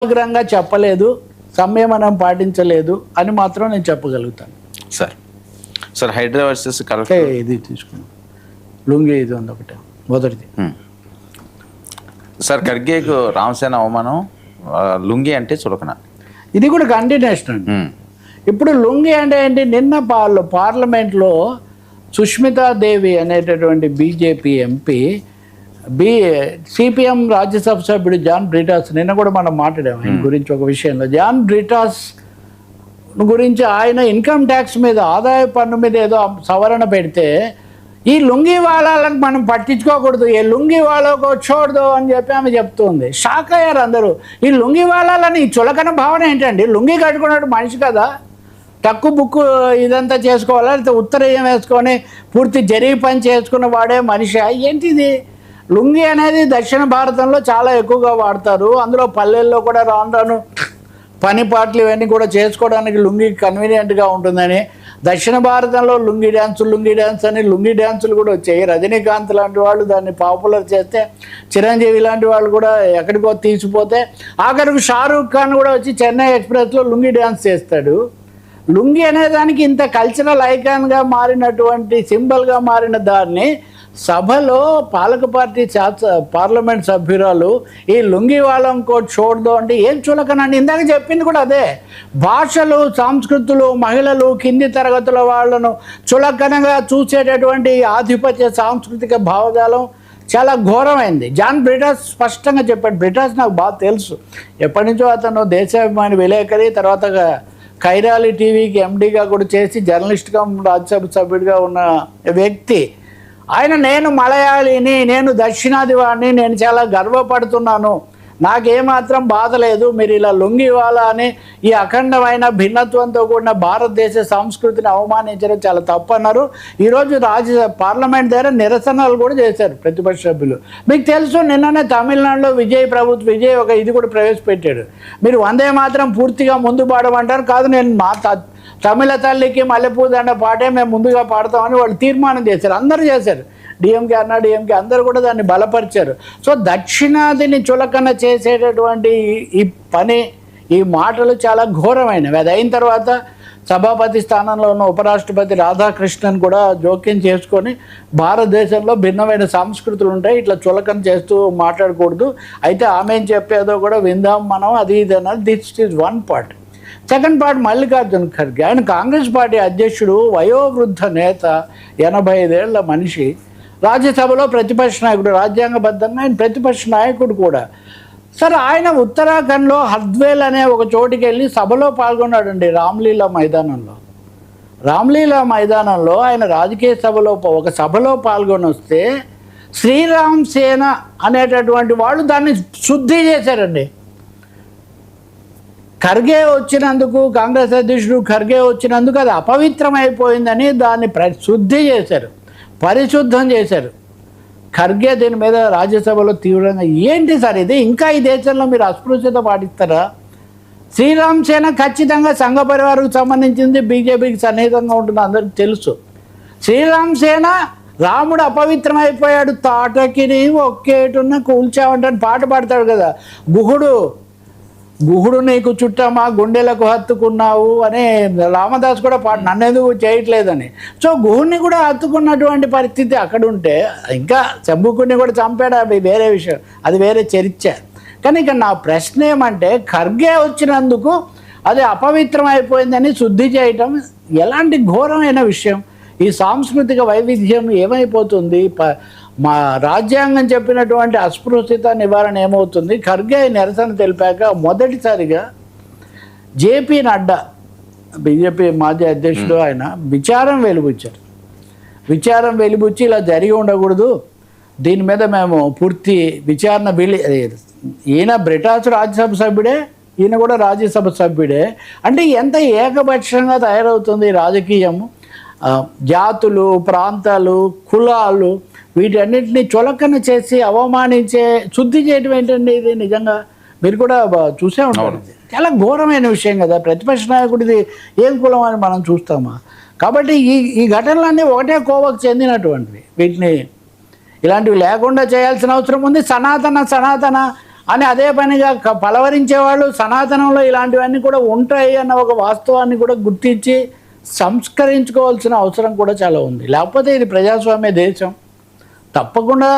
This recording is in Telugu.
సమగ్రంగా చెప్పలేదు, సంయమనం పాటించలేదు అని మాత్రం నేను చెప్పగలుగుతాను. సార్ హైడ్రా వర్సెస్ ఇది తీసుకున్నాం, లుంగి ఇది ఉంది ఒకటి మొదటిది. సార్ ఖర్గేకు రామసేన అవమానం, లుంగి అంటే చులకన, ఇది కూడా కంటిన్యూషన్ అండి. ఇప్పుడు లుంగి అంటే ఏంటి, నిన్న పార్లమెంట్లో సుష్మితా దేవి అనేటటువంటి బీజేపీ ఎంపీ సిపిఎం రాజ్యసభ సభ్యుడు జాన్ బ్రిటాస్, నిన్న కూడా మనం మాట్లాడాము ఆయన గురించి ఒక విషయంలో. జాన్ బ్రిటాస్ గురించి ఆయన ఇన్కమ్ ట్యాక్స్ మీద, ఆదాయ పన్ను మీద ఏదో సవరణ పెడితే ఈ లుంగి వాళ్ళని మనం పట్టించుకోకూడదు, ఏ లుంగి వాళ్ళకు చూడదు అని చెప్పి ఆమె చెప్తుంది. షాక్ అయ్యారు అందరూ. ఈ లుంగి వాళ్ళని ఈ చులకన భావన ఏంటండి? లుంగి కట్టుకున్నాడు మనిషి కదా, టక్కు బుక్కు ఇదంతా చేసుకోవాలా, లేకపోతే ఉత్తరీయం వేసుకొని పూర్తి జరీ పని చేసుకున్న వాడే మనిషి ఏంటిది? లుంగి అనేది దక్షిణ భారతంలో చాలా ఎక్కువగా వాడతారు. అందులో పల్లెల్లో కూడా రాను పని పాటలు ఇవన్నీ కూడా చేసుకోవడానికి లుంగి కన్వీనియంట్గా ఉంటుందని దక్షిణ భారతంలో లుంగి డ్యాన్స్ అని లుంగి డ్యాన్సులు కూడా వచ్చాయి. రజనీకాంత్ లాంటి వాళ్ళు దాన్ని పాపులర్ చేస్తే, చిరంజీవి లాంటి వాళ్ళు కూడా ఎక్కడికో తీసిపోతే, ఆఖరికి షారూఖ్ ఖాన్ కూడా వచ్చి చెన్నై ఎక్స్ప్రెస్లో లుంగి డ్యాన్స్ చేస్తాడు. లుంగి అనే దానికి ఇంత కల్చరల్ ఐకాన్గా మారినటువంటి, సింబల్గా మారిన దాన్ని సభలో పాలక పార్టీ పార్లమెంట్ సభ్యురాలు ఈ లుంగి వాళ్ళం కోట్ చూడదు అంటే ఏం చులకనండి? ఇందాక చెప్పింది కూడా అదే. భాషలు, సంస్కృతులు, మహిళలు, కింది తరగతుల వాళ్ళను చులకనగా చూసేటటువంటి ఆధిపత్య సాంస్కృతిక భావజాలం చాలా ఘోరమైంది. జాన్ బ్రిటాస్ స్పష్టంగా చెప్పాడు. బ్రిటాస్ నాకు బాగా తెలుసు, ఎప్పటి నుంచో అతను దేశాభిమాని విలేకరి, తర్వాత కైరాలి టీవీకి ఎండీగా కూడా చేసి జర్నలిస్ట్గా, రాజ్యసభ సభ్యుడిగా ఉన్న వ్యక్తి ఆయన. నేను మలయాళీని, నేను దక్షిణాది వాడిని, నేను చాలా గర్వపడుతున్నాను, నాకేమాత్రం బాధ లేదు, మీరు ఇలా లుంగి వాళ్ళ అని ఈ అఖండమైన భిన్నత్వంతో కూడిన భారతదేశ సంస్కృతిని అవమానించడం చాలా తప్పు అన్నారు. ఈరోజు పార్లమెంట్ దగ్గర నిరసనలు కూడా చేశారు ప్రతిపక్ష సభ్యులు. మీకు తెలుసు, నిన్ననే తమిళనాడులో విజయ్ ఒక ఇది కూడా ప్రవేశపెట్టాడు. మీరు వందే మాత్రం పూర్తిగా ముందు పాడమంటారు, కాదు నేను మా తమిళ తల్లికి మల్లెపూ దండ పాటే మేము ముందుగా పాడతామని వాళ్ళు తీర్మానం చేశారు. అందరూ చేశారు, డిఎంకే అన్నా డిఎంకే అందరూ కూడా దాన్ని బలపరిచారు. సో దక్షిణాదిని చులకన చేసేటటువంటి ఈ పని, ఈ మాటలు చాలా ఘోరమైనవి. అది అయిన తర్వాత సభాపతి స్థానంలో ఉన్న ఉపరాష్ట్రపతి రాధాకృష్ణన్ కూడా జోక్యం చేసుకొని భారతదేశంలో భిన్నమైన సంస్కృతులు ఉంటాయి, ఇట్లా చులకన చేస్తూ మాట్లాడకూడదు, అయితే ఆమె ఏం చెప్పేదో కూడా విందాం మనం, అది ఇది అన్నది. This is one part. Second part Mallikarjuna Kharge, ఆయన కాంగ్రెస్ పార్టీ అధ్యక్షుడు, వయోవృద్ధ నేత, 85 ఏళ్ల మనిషి, రాజ్యసభలో ప్రతిపక్ష నాయకుడు, రాజ్యాంగబద్ధంగా ఆయన ప్రతిపక్ష నాయకుడు కూడా. సరే, ఆయన ఉత్తరాఖండ్లో హర్ద్వేల్ అనే ఒక చోటుకి వెళ్ళి సభలో పాల్గొన్నాడండి, రామ్లీలా మైదానంలో. రామ్లీలా మైదానంలో ఆయన రాజకీయ సభలో ఒక సభలో పాల్గొని వస్తే శ్రీరామ్ సేన అనేటటువంటి వాళ్ళు దాన్ని శుద్ధి చేశారండి. ఖర్గే వచ్చినందుకు, కాంగ్రెస్ అధ్యక్షుడు ఖర్గే వచ్చినందుకు అది అపవిత్రమైపోయిందని దాన్ని శుద్ధి చేశారు, పరిశుద్ధం చేశారు. ఖర్గే దీని మీద రాజ్యసభలో తీవ్రంగా, ఏంటి సార్ ఇది, ఇంకా ఈ దేశంలో మీరు అస్పృశ్యత పాటిస్తారా? శ్రీరామ్ సేన ఖచ్చితంగా సంఘ పరివారకు సంబంధించింది, బీజేపీకి సన్నిహితంగా ఉంటుంది, అందరికీ తెలుసు. శ్రీరామ్ సేన రాముడు అపవిత్రమైపోయాడు, తాటకిని ఒక్కేటున్న కూల్చామంటని పాట పాడతాడు కదా, గుహుడు నీకు చుట్టమా గుండెలకు హత్తుకున్నావు అని రామదాస్ కూడా పాట, నన్నెందుకు చేయట్లేదని. సో గుహుడిని కూడా హత్తుకున్నటువంటి పరిస్థితి అక్కడ ఉంటే, ఇంకా శంభుకుడిని కూడా చంపాడు, అది వేరే విషయం, అది వేరే చర్చ. కానీ ఇక నా ప్రశ్న ఏమంటే, ఖర్గే వచ్చినందుకు అది అపవిత్రం అయిపోయిందని శుద్ధి చేయటం ఎలాంటి ఘోరమైన విషయం? ఈ సాంస్కృతిక వైవిధ్యం ఏమైపోతుంది? మా రాజ్యాంగం చెప్పినటువంటి అస్పృశ్యత నివారణ ఏమవుతుంది? ఖర్గే నిరసన తెలిపాక మొదటిసారిగా జేపీ నడ్డా, బీజేపీ మాజీ అధ్యక్షుడు, ఆయన విచారం వెలిబుచ్చారు. విచారం వెలిబుచ్చి ఇలా జరిగి ఉండకూడదు, దీని మీద మేము పూర్తి విచారణ ఈయన బ్రిటాస్ రాజ్యసభ సభ్యుడే, ఈయన కూడా రాజ్యసభ సభ్యుడే. అంటే ఎంత ఏకపక్షంగా తయారవుతుంది రాజకీయము. జాతులు, ప్రాంతాలు, కులాలు, వీటన్నిటిని చులకన చేసి అవమానించే, శుద్ధి చేయడం ఏంటండి ఇది? నిజంగా మీరు కూడా చూసే ఉంటారు, చాలా ఘోరమైన విషయం కదా. ప్రతిపక్ష నాయకుడిది ఏం కులం అని మనం చూస్తామా? కాబట్టి ఈ ఘటనలన్నీ ఒకటే కోవకు చెందినటువంటివి. వీటిని ఇలాంటివి లేకుండా చేయాల్సిన అవసరం ఉంది. సనాతన అని అదే పనిగా పలవరించే వాళ్ళు సనాతనంలో ఇలాంటివన్నీ కూడా ఉంటాయి అన్న ఒక వాస్తవాన్ని కూడా గుర్తించి సంస్కరించుకోవాల్సిన అవసరం కూడా చాలా ఉంది. లేకపోతే ఇది ప్రజాస్వామ్య దేశం, తప్పకుండా